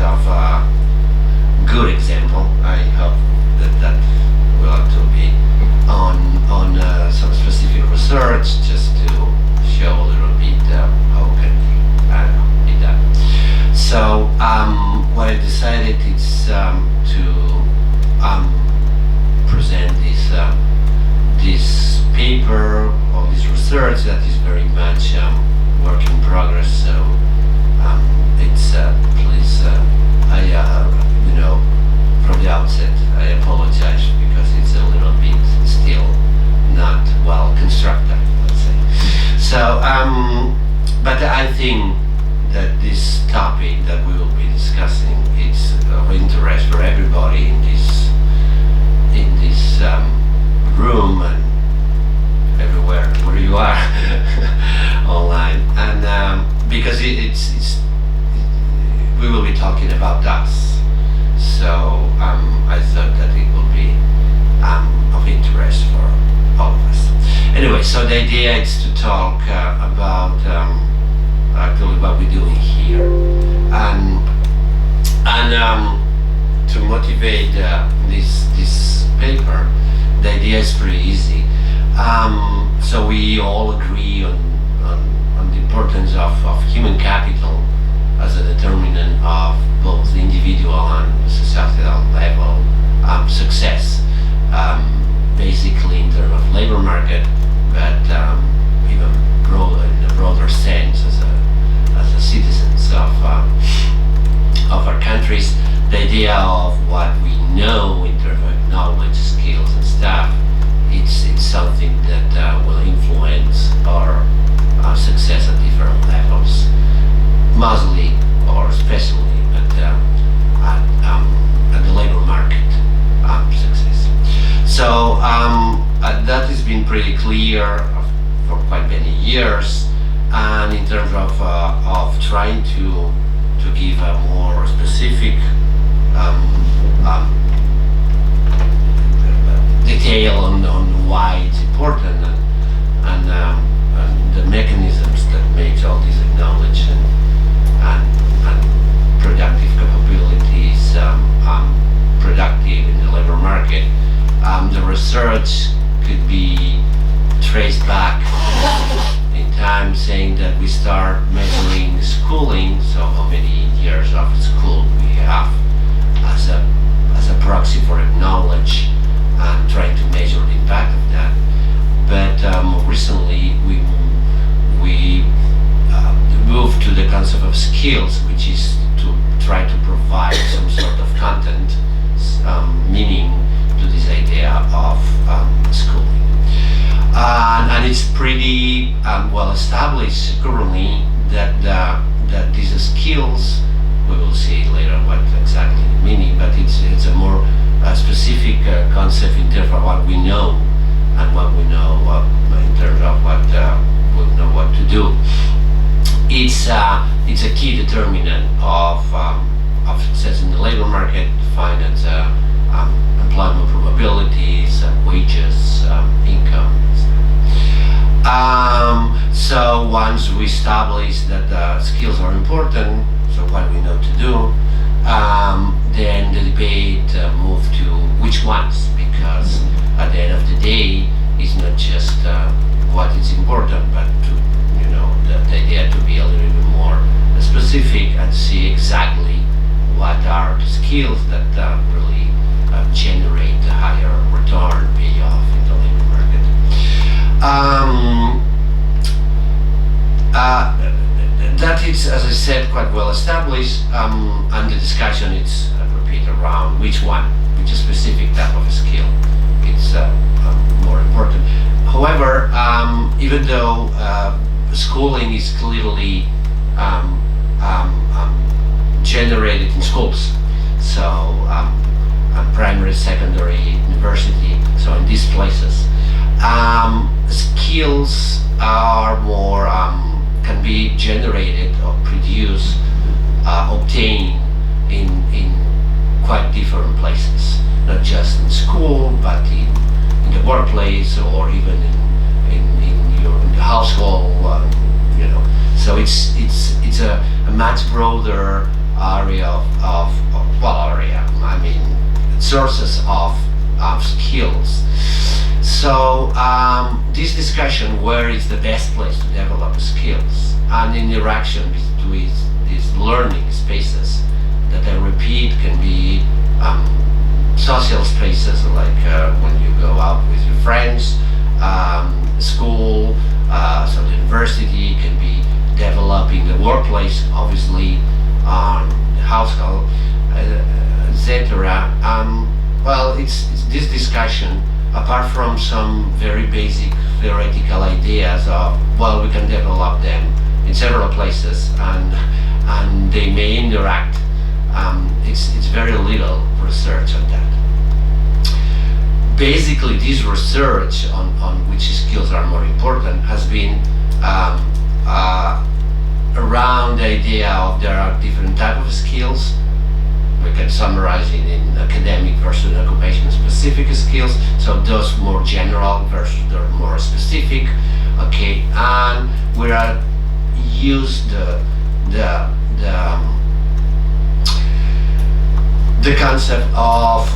of a good example. I hope that will to be on some specific research, just to show a little bit how can be done. So what I decided is to present this paper or this research that is very much work in progress. So it's please from the outset I apologize because it's a little bit still not well constructed, let's say. So but I think that this topic that we will be discussing is of interest for everybody in this room and everywhere where you are online, and because it's we will be talking about us, so I thought that it will be of interest for all of us. Anyway, so the idea is to talk about actually what we're doing here, and to motivate this paper. The idea is pretty easy. So we all agree on the importance of human capital as a determinant of both the individual and societal level success, basically in terms of labor market, but even in a broader sense as a citizens of our countries. The idea of what we know in terms of knowledge, skills and stuff, it's something that will influence our success at different levels, mostly or especially at the labor market success. So that has been pretty clear for quite many years, and in terms of trying to give a more specific detail on why it's important and the mechanisms that make all these knowledge and productive capabilities productive in the labor market. The research could be traced back in time, saying that we start measuring schooling, so how many years of school we have as a proxy for knowledge, and trying to measure the impact of that. But more recently we moved to the concept of skills, which is to try to provide some sort of content, meaning to this idea of schooling. And it's pretty well established currently that these skills, we will see later what exactly meaning, but it's a more specific concept in terms of what we know and what we know in terms of what we know what to do. It's a key determinant of success in the labor market, defined as employment probabilities, wages, income. So once we establish that skills are important, so what we know to do, then the debate moved to which ones, because at the end of the day, it's not just what is important, but to, the idea to be a little bit more specific and see exactly what are the skills that really generate a higher return, payoff in the labor market. That is, as I said, quite well established, and the discussion is repeat around which specific type of skill it's more important. However, even though schooling is clearly generated in schools, so primary, secondary, university, so in these places, skills are more can be generated or produced, obtained in quite different places, not just in school, but in the workplace, or even in the household, So it's a much broader area I mean sources of skills. So this discussion, where is the best place to develop skills, and interaction between these learning spaces that I repeat can be social spaces, like when you go out with your friends, school, so the university can be developing the workplace, obviously, the household, etc. Well, it's this discussion, apart from some very basic theoretical ideas of, well, we can develop them in several places, and they may interact. It's very little research on that. Basically, this research on which skills are more important has been around the idea of there are different types of skills. We can summarize it in academic versus occupation-specific skills. So those more general versus the more specific. Okay, and we are use the concept of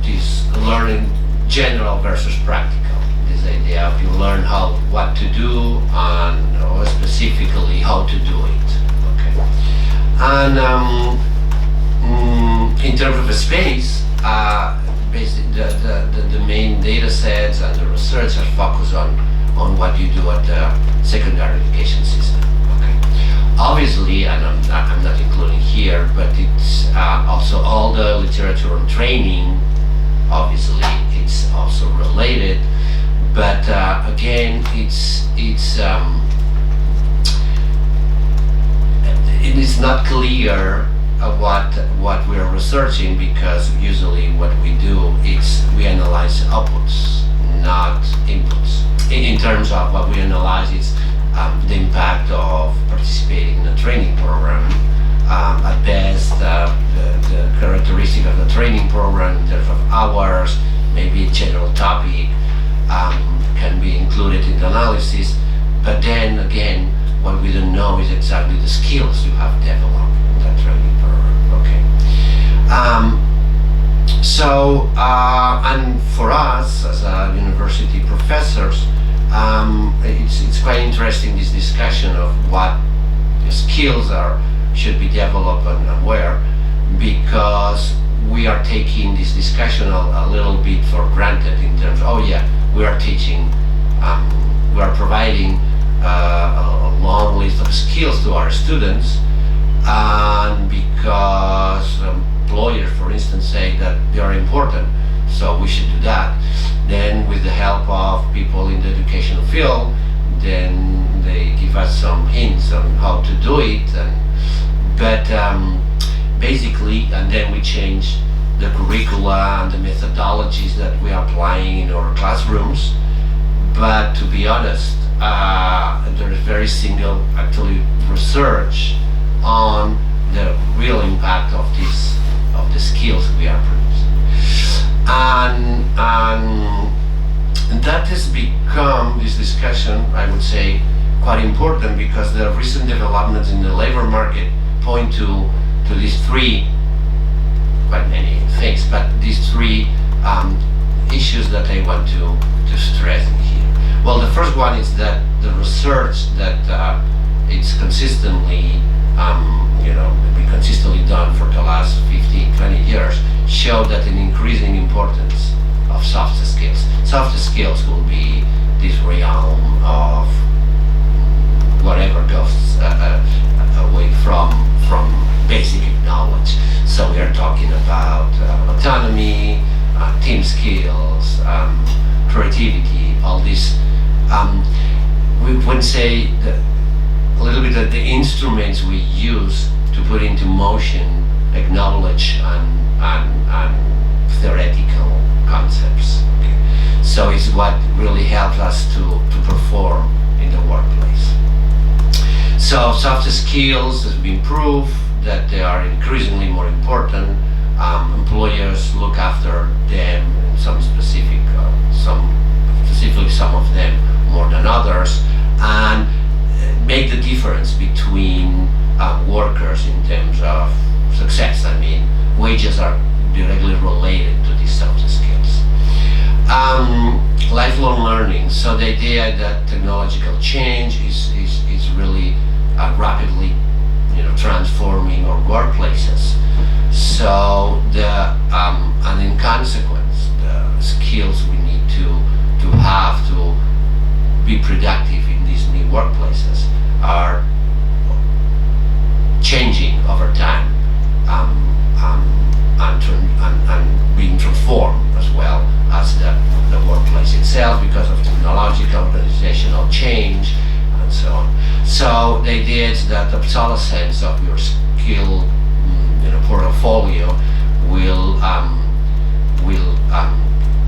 this learning general versus practical. This idea of you learn what to do and or specifically how to do it. Okay, and in terms of a space, basically the main data sets and the research are focused on what you do at the secondary education system. Okay, obviously, and I'm not including here, but it's also all the literature on training. Obviously, it's also related, but again, it is not clear what we are researching, because usually what we do is we analyze outputs, not inputs. In terms of what we analyze, it's the impact of participating in a training program. At best, the characteristic of the training program in terms of hours, maybe a general topic, can be included in the analysis. But then again, what we don't know is exactly the skills you have developed in that training program. Okay. And for us as university professors, it's quite interesting, this discussion of what the skills should be developed and where, because we are taking this discussion a little bit for granted in terms of, oh yeah, we are teaching, we are providing a long list of skills to our students, and because employers, for instance, say that they are important, so we should do that. Then with the help of people in the educational field, then they give us some hints on how to do it, but basically, and then we change the curricula and the methodologies that we are applying in our classrooms. But to be honest, there is very single actually research on the real impact of the skills we are producing, and that has become, this discussion, I would say, quite important, because the recent developments in the labor market point to these three, quite many things, but these three issues that I want to stress in here. Well, the first one is that the research that it's consistently, been consistently done for the last 15, 20 years, show that an increasing importance of soft skills. Soft skills will be this realm of whatever goes away from basic knowledge. So we are talking about autonomy, team skills, creativity, all this. We would say that a little bit of the instruments we use to put into motion knowledge and theoretical concepts. Okay. So it's what really helps us to perform in the workplace. So soft skills has been proved that they are increasingly more important. Employers look after them in specifically some of them more than others, and make the difference between workers wages are directly related to these soft skills. Lifelong learning. So the idea that technological change is really rapidly, transforming our workplaces. So and in consequence, the skills we need to have to be productive in these new workplaces are changing over time, and being transformed as well as the workplace itself because of technological, organizational change, and so on. So the idea is that obsolescence of your skill portfolio will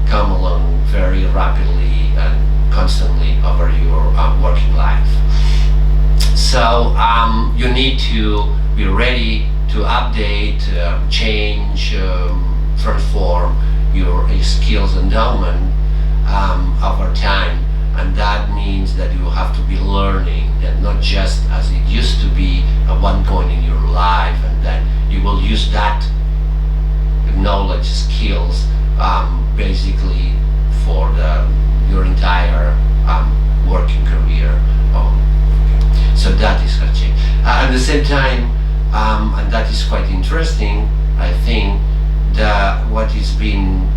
come along very rapidly and constantly over your working life. So you need to be ready to update, change, transform your skills endowment over time, and that means that you have to be learning, and not just as it used to be at one point in your life, and then you will use that knowledge, skills, basically for your entire working career. So that is a change. At the same time, and that is quite interesting, I think that what is being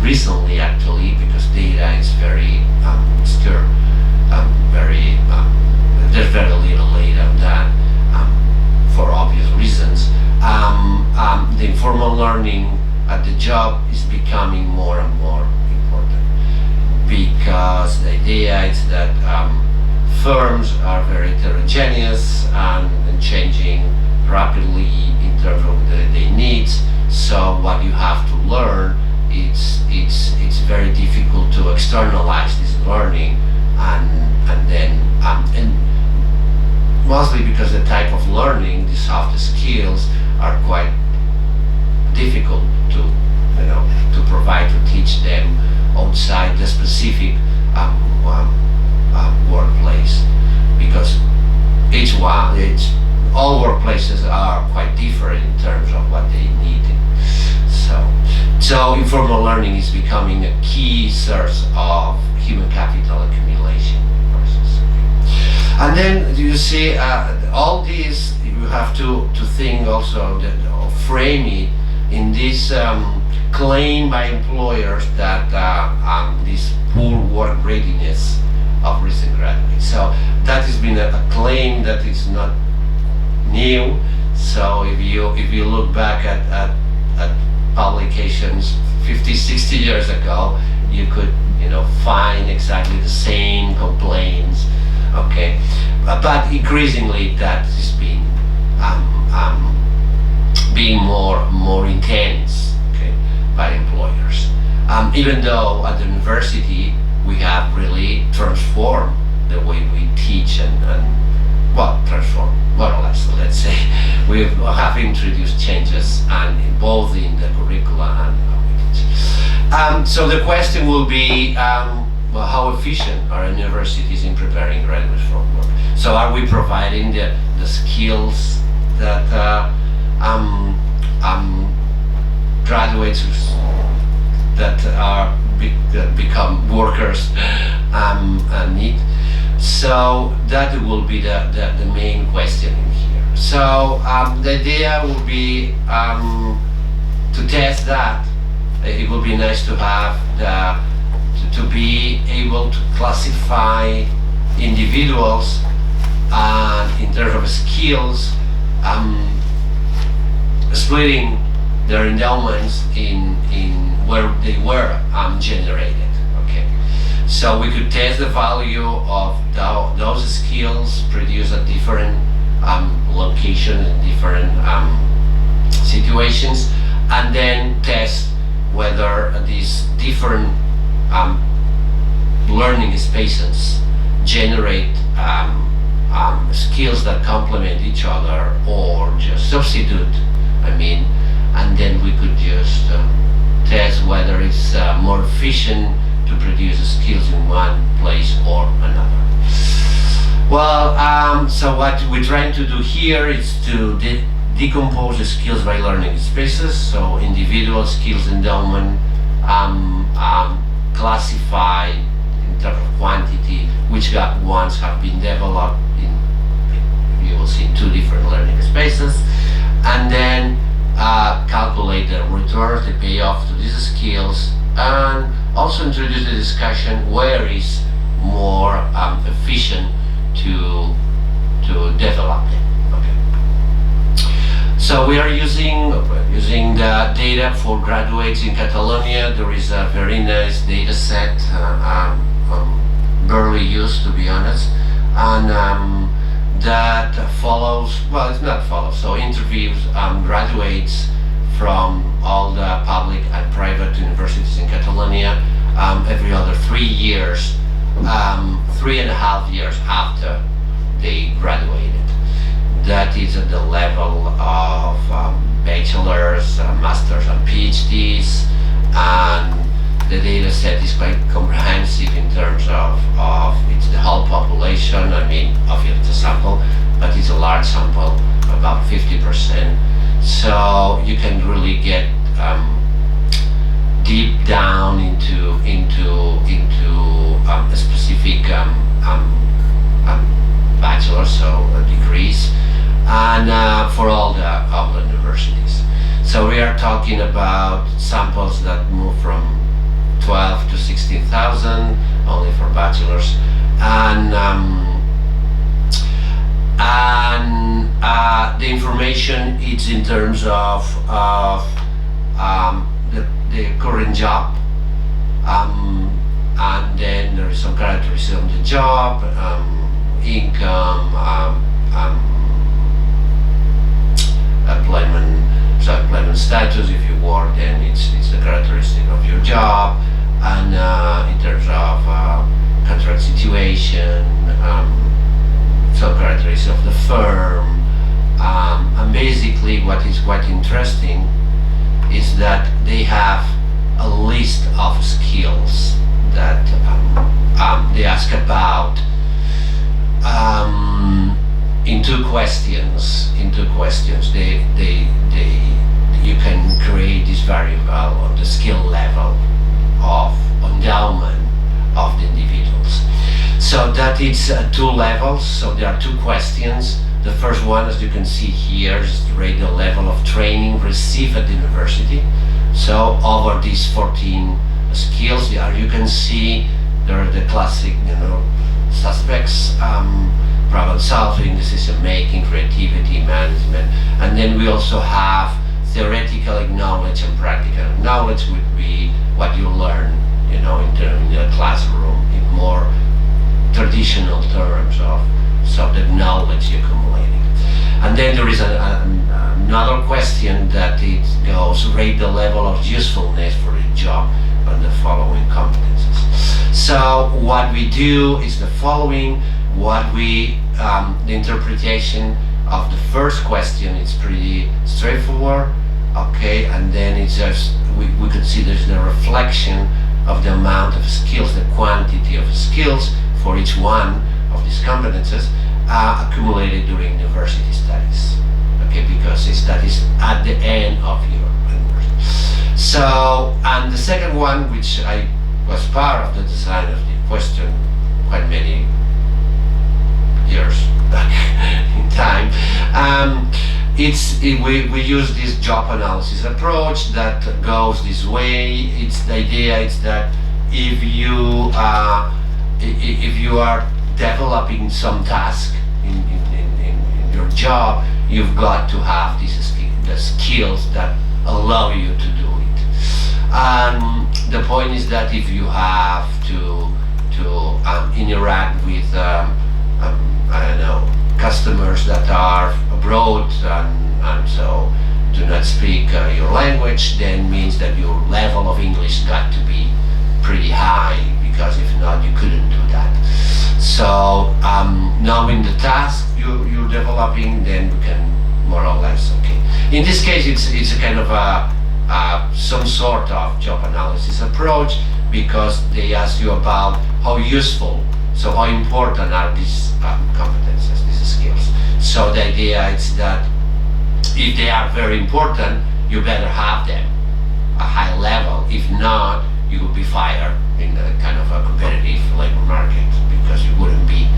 recently, actually, because data is very obscure, there's very little data on that for obvious reasons. The informal learning at the job is becoming more and more important, because the idea is that firms are very heterogeneous and changing rapidly in terms of their needs. So what you have to learn, it's very difficult to externalize this learning, and then mostly because the type of learning, the soft skills, are quite difficult to provide, to teach them outside the specific workplace, because all workplaces are quite different in terms of what they need. So informal learning is becoming a key source of human capital accumulation process. And then you see all these, you have to think also or frame it in this claim by employers that this poor work readiness of recent graduates. So that has been a claim that is not new. So if you look back at publications 50, 60 years ago, you could find exactly the same complaints. Okay, but increasingly that is being more intense, okay, by employers. Even though at the university we have really transformed the way we teach and transformed more or less, let's say. We have introduced changes and both in the curricula and how we teach. So the question will be, how efficient are universities in preparing graduates for work? So are we providing the skills that graduates that become workers need? So that will be the main question in here. So the idea will be to test that. It would be nice to have to be able to classify individuals in terms of skills, splitting their endowments in where they were generated. Okay, so we could test the value of those skills produced at different locations in different situations, and then test whether these different learning spaces generate skills that complement each other or just substitute, and then we could just test whether it's more efficient to produce skills in one place or another. Well, so what we're trying to do here is to decompose the skills by learning spaces, so individual skills endowment, classify in terms of quantity which ones have been developed in, you will see, 2 different learning spaces, and then calculate the returns, the payoff to these skills, and also introduce the discussion where is more efficient to develop it. So we are using the data for graduates in Catalonia. There is a very nice data set, barely used, to be honest, and that follows, well, it's not follows, so interviews graduates from all the public and private universities in Catalonia every other 3 years, 3.5 years after they graduated. That is at the level of bachelor's, master's and PhDs, and the data set is quite comprehensive in terms of it's the whole population. I mean, obviously it's a sample, but it's a large sample, about 50%. So you can really get deep down into a specific bachelor, so degrees, and for all the universities. So we are talking about samples that move from 12 to 16,000 only for bachelors, and the information is in terms of the current job, and then there is some characteristics of the job, income, employment status. If you work, then it's the characteristic of your job, and in terms of contract situation, some characteristics of the firm, and basically what is quite interesting is that they have a list of skills that they ask about in two questions. You can create this variable on the skill level of endowment of the individuals. So that it's 2 levels. So there are 2 questions. The first one, as you can see here, is to rate the level of training received at the university. So over these 14 skills, you can see there are the classic, suspects: problem solving, decision making, creativity, management, and then we also have theoretical knowledge and practical knowledge, would be what you learn, in the classroom in more traditional terms of the knowledge you're accumulating. And then there is another question that it goes, rate the level of usefulness for a job on the following competencies. So what we do is the following. The interpretation of the first question is pretty straightforward, okay, and then it's just, we consider the reflection of the amount of skills, the quantity of skills for each one of these competences accumulated during university studies, okay, because that is at the end of your university. So, and the second one, which I was part of the design of the question quite many years back in time, we use this job analysis approach that goes this way. The idea is that if you are developing some task in your job, you've got to have the skills that allow you to do it. The point is that if you have to interact with customers that are abroad and so do not speak your language, then means that your level of English got to be pretty high, because if not, you couldn't do that. So knowing the task you're developing, then you can more or less, okay. In this case, it's a kind of some sort of job analysis approach, because they ask you about how useful, so how important are these competences, these skills. So the idea is that if they are very important, you better have them a high level. If not, you would be fired in a kind of a competitive labor market, because you wouldn't be.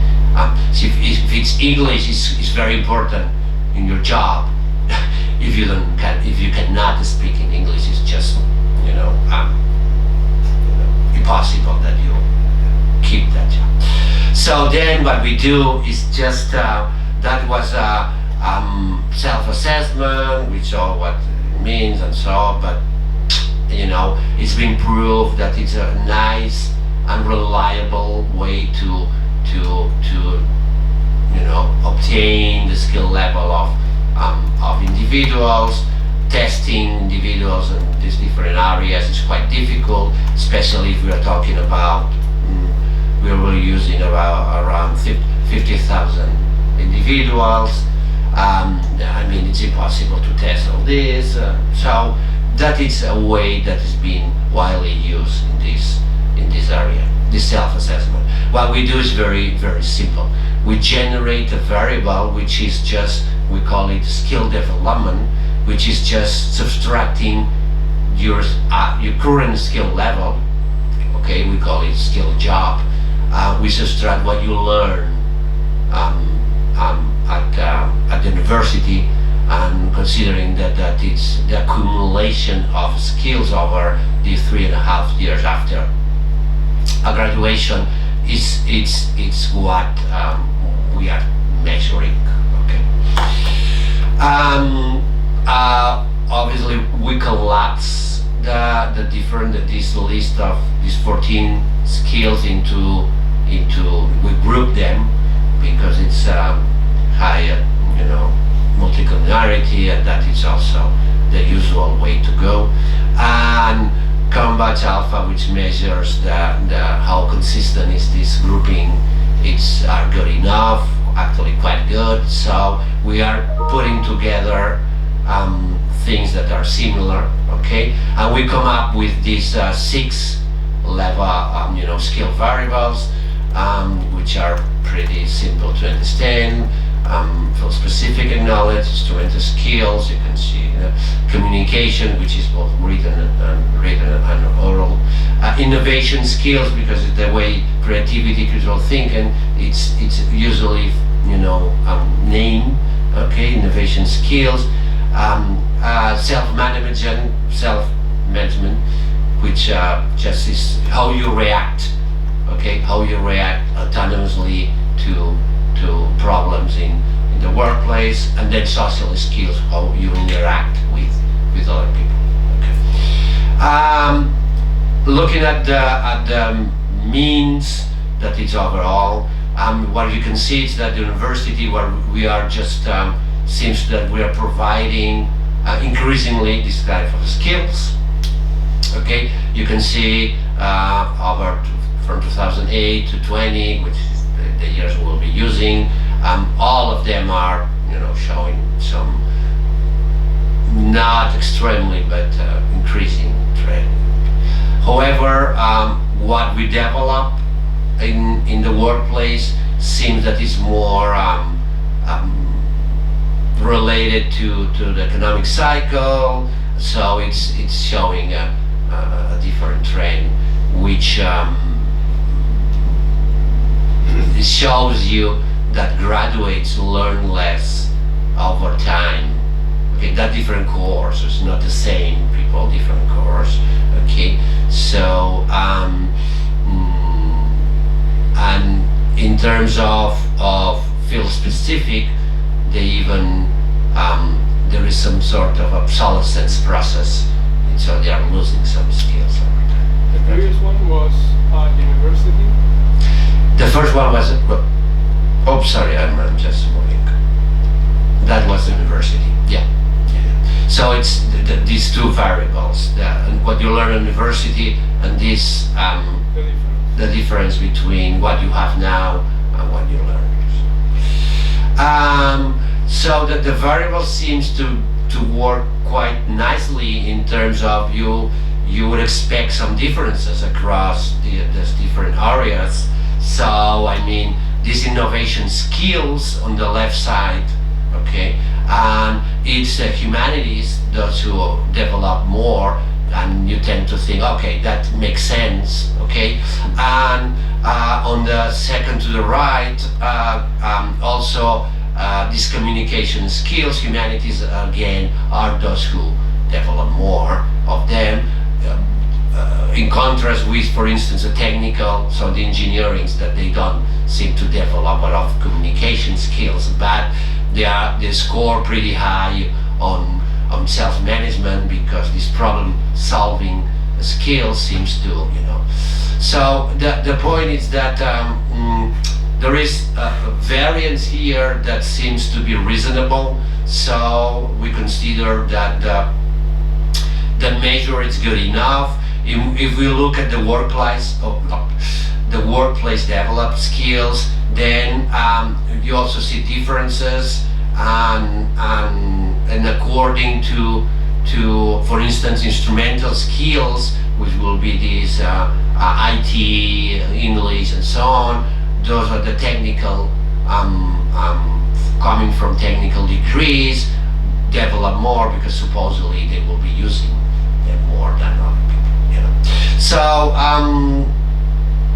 So if it's English is very important in your job. If you cannot speak in English, it's just impossible that you keep that job. So then what we do is just that was a self-assessment, which all what it means and so on, but it's been proved that it's a nice and reliable way to obtain the skill level of individuals. Testing individuals in these different areas is quite difficult, especially if we are talking about we were using around 50,000 individuals. It's impossible to test all this, so that is a way that is being widely used in this area, this self-assessment. What we do is very, very simple. We generate a variable which is just, we call it skill development, which is just subtracting your current skill level. Okay, we call it skill job. We subtract what you learn at the university, and considering that it's the accumulation of skills over the 3.5 years after a graduation, it's what we are measuring. Okay. Obviously, we collapse this list of these 14 skills into we group them because it's higher, multicollinearity, and that is also the usual way to go. And Combat Alpha, which measures how consistent is this grouping, it's good enough, actually quite good. So we are putting together things that are similar, okay, and we come up with these 6 level, skill variables, which are pretty simple to understand. For specific knowledge, instrumental skills, you can see communication, which is both written and oral. Innovation skills, because it's the way creativity, critical thinking, it's usually name, okay, innovation skills. Self-management, which just is how you react, okay, how you react autonomously to problems in the workplace. And then social skills, how you interact with other people. Okay. Looking at the means that it's overall, what you can see is that the university, where we are just seems that we are providing increasingly this type of skills. Okay, you can see from 2008 to 20, which is the years we'll be using. All of them are, showing some not extremely but increasing trend. However, what we develop in the workplace seems that it's more related to the economic cycle, so it's showing a different trend, which it shows you that graduates learn less over time. Okay, that different course, it's not the same people, different course. Okay, so and in terms of field specific, they even there is some sort of obsolescence process, and so they are losing some skills over time. The previous one was university? The first one was, oh sorry, I'm just moving. That was university, yeah. So it's these two variables, and what you learn in university, and this the difference between what you have now and what you learn. So that the variable seems to work quite nicely in terms of you would expect some differences across these different areas. So these innovation skills on the left side, okay, and it's humanities, those who develop more, and you tend to think, okay, that makes sense, okay? And on the second to the right, also these communication skills, humanities again are those who develop more of them. In contrast with, for instance, the technical, so the engineerings, that they don't seem to develop a lot of communication skills, but they score pretty high on self-management, because this problem-solving skill seems to, So the point is that there is a variance here that seems to be reasonable. So we consider that the measure is good enough. If we look at the workplace developed skills, then you also see differences, and according to for instance instrumental skills, which will be these IT, English, and so on. Those are the technical, coming from technical degrees, develop more, because supposedly they will be using them more than other people. So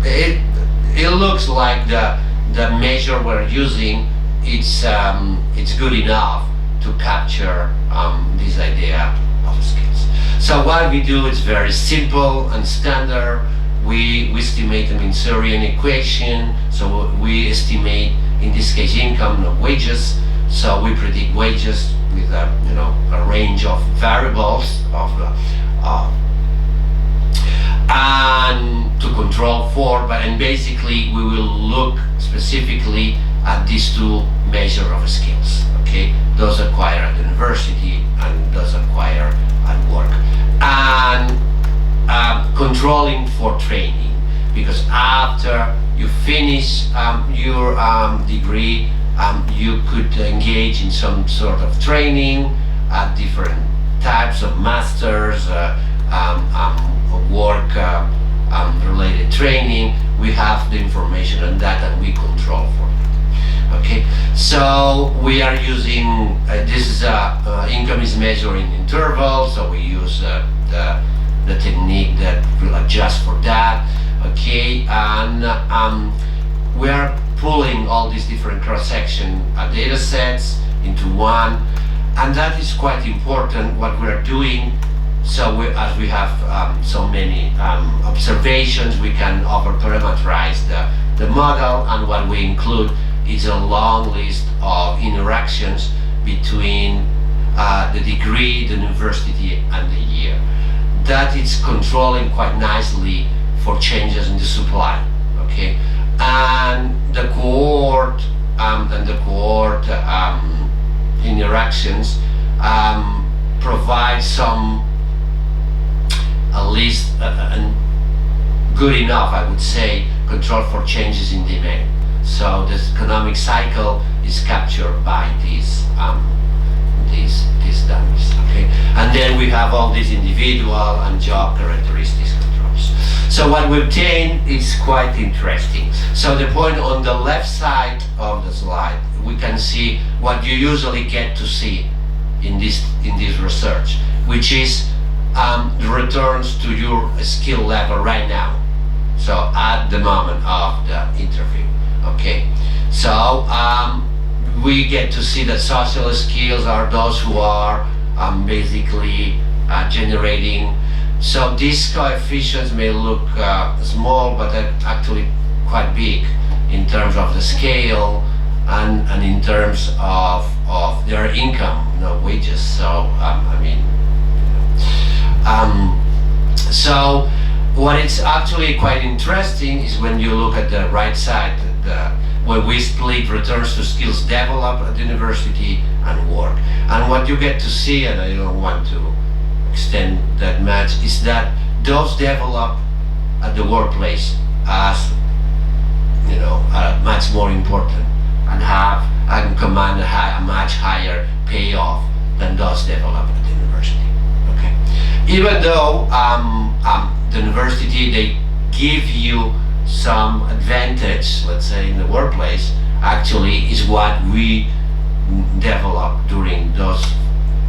it looks like the measure we're using, it's good enough to capture this idea of skills. So what we do is very simple and standard. We estimate a Mansurian equation. So we estimate, in this case, income, not wages. So we predict wages with a range of variables and to control for, and basically we will look specifically at these two measures of skills. Okay, those acquired at the university and those acquired at work, and controlling for training, because after you finish your degree, you could engage in some sort of training at different types of masters, work related training. We have the information on that, and we control for it. Okay, so we are using this is income is measured in intervals, so we use the technique that will adjust for that. Okay, and we are pulling all these different cross-section data sets into one, and that is quite important what we are doing. So as we have so many observations, we can over-parameterize the model, and what we include is a long list of interactions between the degree, the university, and the year. That is controlling quite nicely for changes in the supply. Okay, and the cohort interactions provide some, at least good enough, I would say, control for changes in demand. So the economic cycle is captured by these dummies. Okay, and then we have all these individual and job characteristics controls. So what we obtain is quite interesting. So the point on the left side of the slide, we can see what you usually get to see in this research, which is the returns to your skill level right now. So at the moment of the interview. Okay, so we get to see that social skills are those who are basically generating. So these coefficients may look small, but they're actually quite big in terms of the scale and in terms of their income, wages. So so what is actually quite interesting is when you look at the right side, where we split returns to skills developed at university and work. And what you get to see, and I don't want to extend that much, is that those developed at the workplace as are much more important and command a much higher payoff than those developed at the university. Okay, even though the university, they give you some advantage, let's say in the workplace, actually is what we develop during those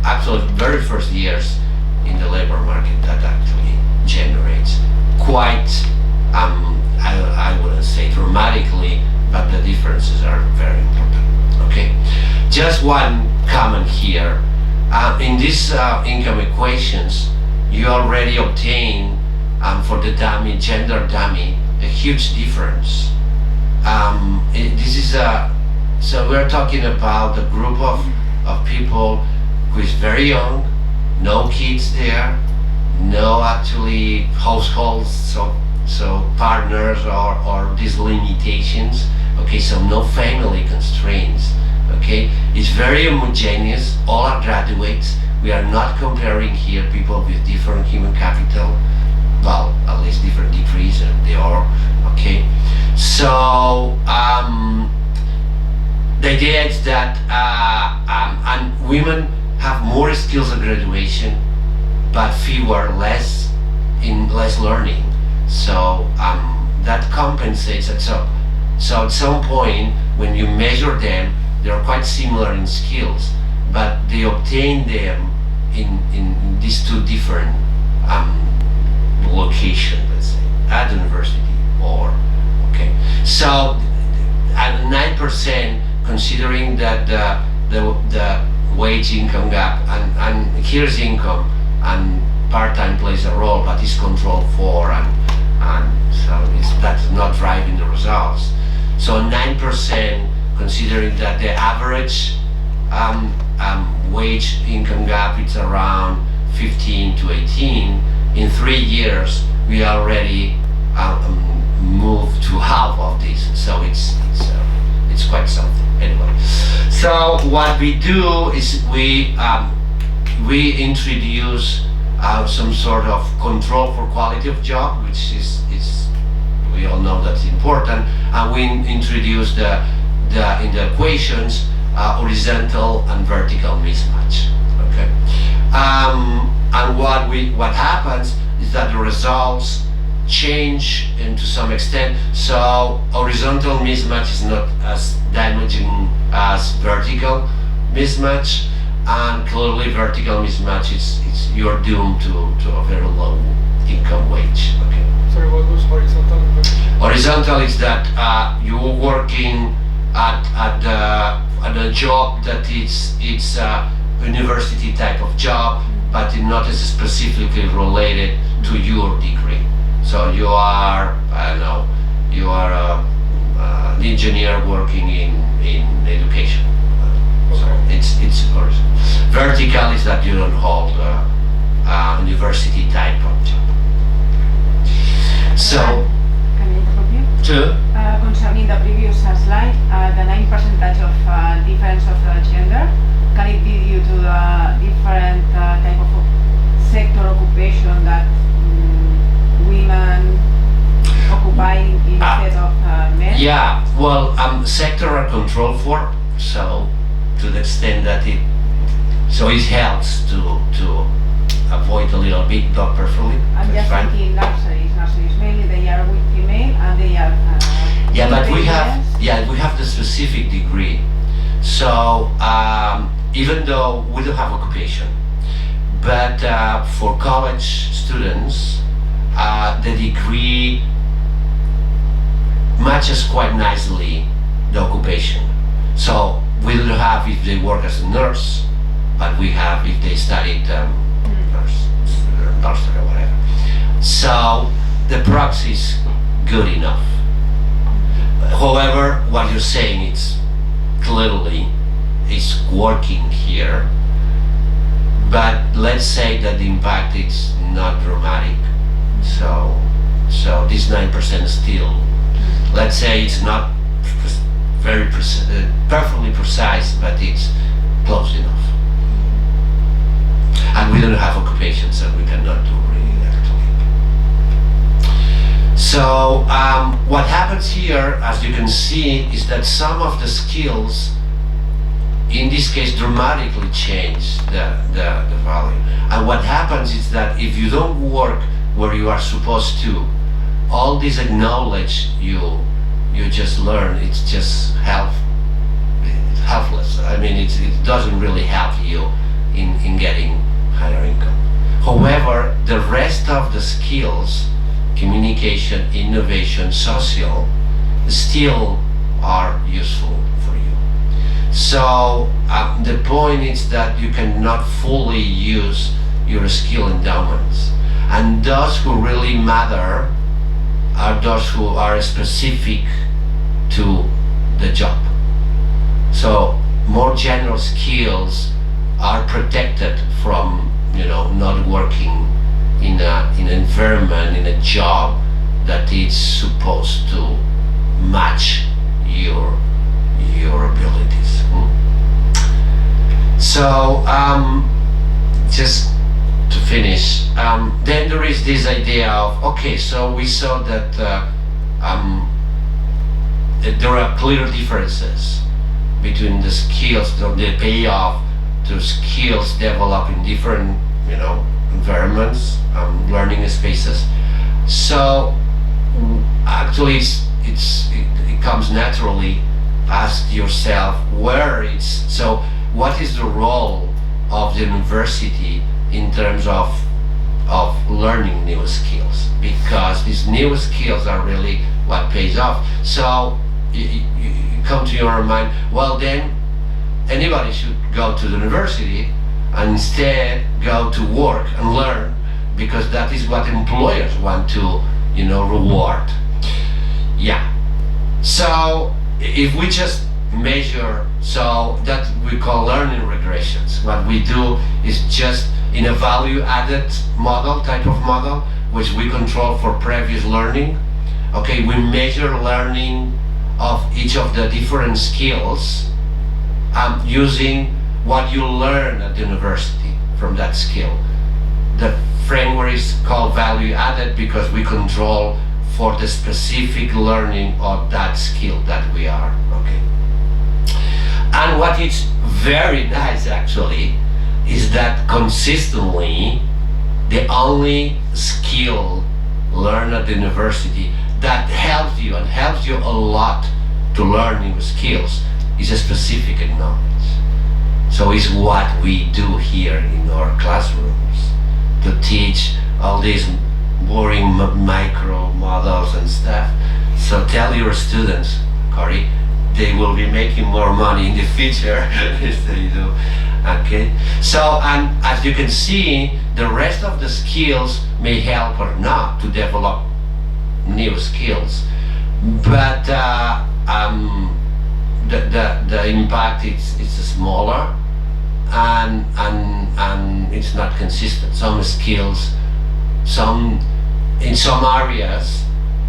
actually very first years in the labor market that actually generates quite, I wouldn't say dramatically, but the differences are very important. Okay, just one comment here. In these income equations, you already obtain for the dummy, gender dummy, a huge difference. This is so we're talking about a group of people who is very young, no kids there, no actually households, so partners or these limitations. Okay, so no family constraints. Okay, it's very homogeneous. All are graduates. We are not comparing here people with different human capital. Well, at least different degrees, they are. Okay, so the idea is that and women have more skills at graduation, but less learning. So that compensates it. So at some point, when you measure them, they are quite similar in skills, but they obtain them in these two different locations, let's say, at university or, okay. So at 9%, considering that the wage income gap, and here's income, and part-time plays a role, but it's controlled for, and so that's not driving the results. So 9%, considering that the average wage income gap is around 15 to 18, in 3 years we already moved to half of this. So it's quite something. Anyway, so what we do is we introduce some sort of control for quality of job, which is we all know that's important, and we introduce in the equations horizontal and vertical mismatch. Okay, and what happens is that the results change to some extent. So horizontal mismatch is not as damaging as vertical mismatch, and clearly vertical mismatch is you're doomed to a very low income wage. Okay. Sorry, what was horizontal? Horizontal is that you're working at a job that it's a university type of job, but not as specifically related to your degree. So you are, I don't know, you are an engineer working in education. So it's horizontal. Vertical is that you don't hold a university type of job. So, can I interrupt you? Sure. Concerning the previous slide, the 9% of difference of gender, can it be due to the different type of sector occupation that women occupy instead of men? Yeah, well, sector are controlled for, so to the extent that it helps to avoid a little bit, not perfectly. I'm just thinking nurseries mainly they are with female and they are yeah, but we have the specific degree. So even though we don't have occupation, but for college students, the degree matches quite nicely the occupation. So we don't have if they work as a nurse, but we have if they studied nurse or whatever. So the proxy is good enough. However, what you're saying is clearly is working here, but let's say that the impact is not dramatic. So this 9% still, let's say it's not very perfectly precise, but it's close enough. And we don't have occupations, so we cannot do really actually. So what happens here, as you can see, is that some of the skills, in this case, dramatically change the value. And what happens is that if you don't work where you are supposed to, all this knowledge you just learn, it's just helpless. I mean, it doesn't really help you in However, the rest of the skills, communication, innovation, social, still are useful for you. So the point is that you cannot fully use your skill endowments, and those who really matter are those who are specific to the job. So more general skills are protected from, not working in an environment, in a job that is supposed to match your abilities. So just to finish, then there is this idea of, okay, so we saw that there are clear differences between the skills, the payoff to skills developed in different, environments, learning spaces. So actually, it comes naturally. Ask yourself what is the role of the university in terms of learning new skills, because these new skills are really what pays off. So you come to your mind, well, then anybody should go to the university and instead go to work and learn, because that is what employers want to reward. Yeah. So if we just measure, so that we call learning regressions, what we do is just in a value-added type of model, which we control for previous learning. Okay, we measure learning of each of the different skills using what you learn at the university from that skill. The framework is called value-added because we control for the specific learning of that skill that we are. Okay. And what is very nice actually is that consistently the only skill learned at the university that helps you a lot to learn new skills is a specific knowledge. So it's what we do here in our classrooms to teach all these boring micro models and stuff. So tell your students, Cory, they will be making more money in the future if they do. Okay. So, and as you can see, the rest of the skills may help or not to develop new skills, but the impact is smaller and it's not consistent. Some skills, in some areas,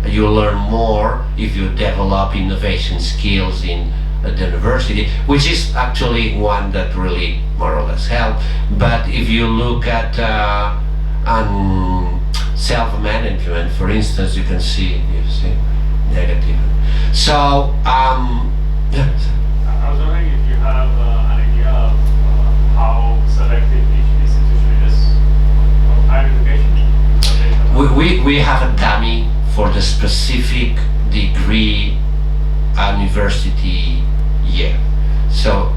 you learn more if you develop innovation skills at the university, which is actually one that really more or less help. But if you look at self-management, for instance, you see negative. So yeah. I was wondering if you have an idea of how selective each institution is of higher education? We have a dummy for the specific degree university year. So,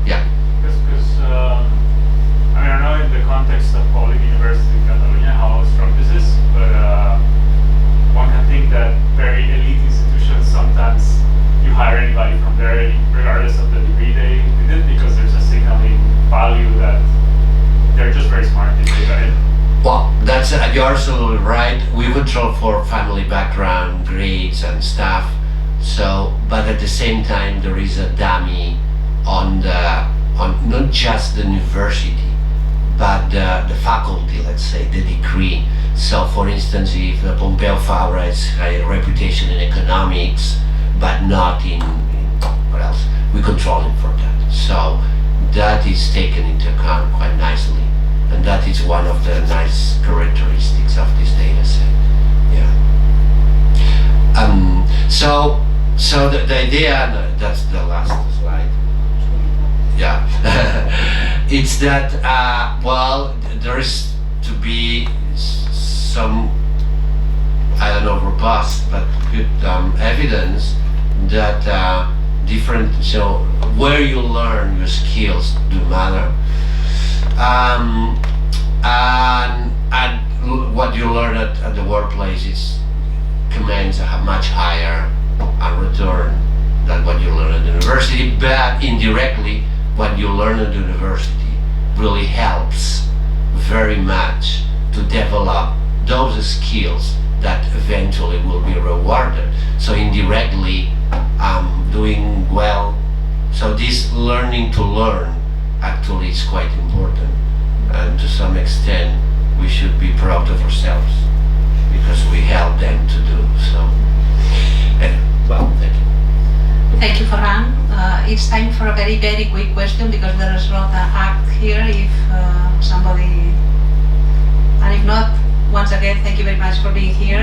yeah. Because I don't know in the context of public university in Catalonia how strong this is, but one can think that very elite institutions sometimes you hire anybody from there regardless of the degree they did, because there's a signaling value that they're just very smart if they got it. Well, you're absolutely right. We control for family background, grades and stuff. So, but at the same time, there is a dummy on not just the university, but the faculty, let's say, the degree. So, for instance, if Pompeu Fabra has a reputation in economics, but not in what else, we control him for that. So, that is taken into account quite nicely. And that is one of the nice characteristics of this data set. Yeah. So the idea, that's the last slide. Yeah. It's that well, there is to be some, I don't know, robust but good evidence that different, so where you learn your skills do matter. and what you learn at the workplace is commands a much higher return than what you learn at the university, but indirectly what you learn at the university really helps very much to develop those skills that eventually will be rewarded. So indirectly, doing well. So this learning to learn actually is quite important, and to some extent we should be proud of ourselves because we help them to do so. Well, thank you. Thank you, Ferran. It's time for a very, very quick question because there is not an act here if somebody, and if not, once again, thank you very much for being here